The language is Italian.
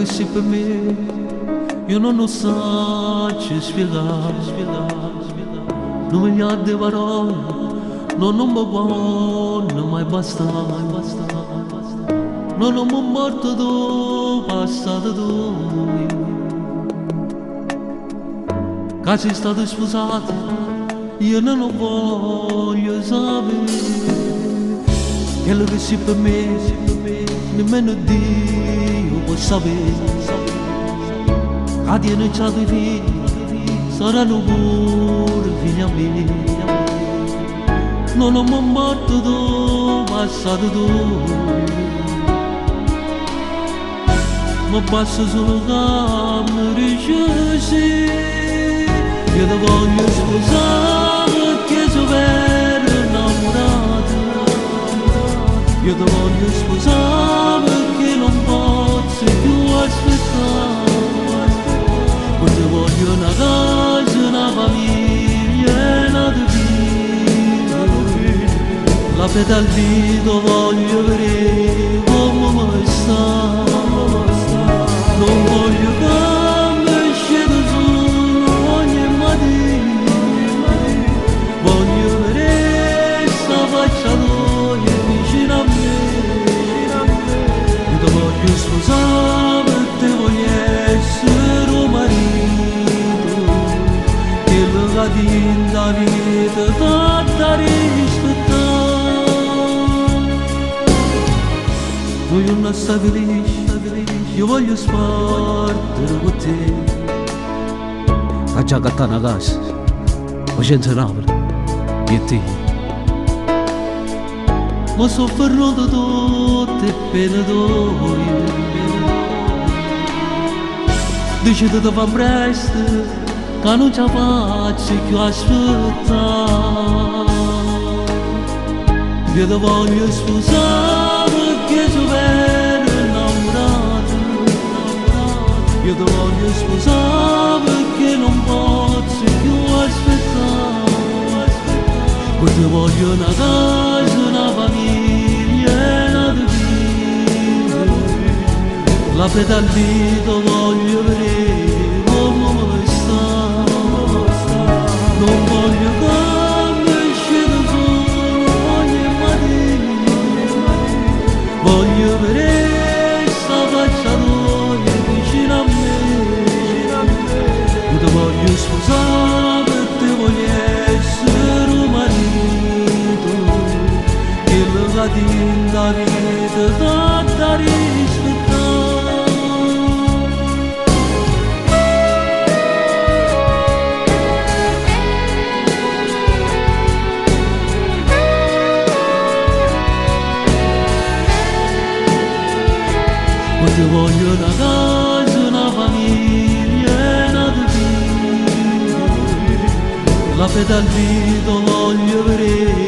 sei per me, io non lo so ci spiegare, non mi ha di parole, non mi buono mai basta, non mi morto tu, passato tu, che sei stato sposato, io non lo voglio sapere, quello che sei per me, nemmeno Dio può sapere. A Dio non c'ha dei figli, saranno pure figli a me. Non ho mai morto tu, passato tu. Ma basta solo che mi riuscissi. Io ti voglio sposare perché sono vero innamorato. Io ti voglio sposare perché non posso più aspettare. Ti voglio una casa, una famiglia, una vita. La fede al dito voglio vedere come mi sta. Non voglio che mi scenda solo ogni mattina. Voglio vedere sta faccia tua vicino a me. Io ti voglio sposare per te, voglio essere un marito. Che la vita fatta rispettare. Noi non sta felice, io voglio spartire con te. Faccia cattare una casa, facendo Napoli, e te. Ma soffro di tutte le pene d'oi. Dici che ti fa presto, che non ce la faccio più aspettare. Io ti voglio sposare perché sono vero innamorato. Io ti voglio sposare perché non posso più aspettare. Poi ti voglio una casa, una famiglia, una vita. La fede al dito voglio vedere come mi sta. Non voglio che mi scenda solo ogni mattina. Voglio vedere sta faccia tua vicino a me. Io ti voglio sposare per te, voglio essere un marito. Che la vita fatta rispettare. Ti voglio una casa, una famiglia, una vita. La fede al dito voglio vedere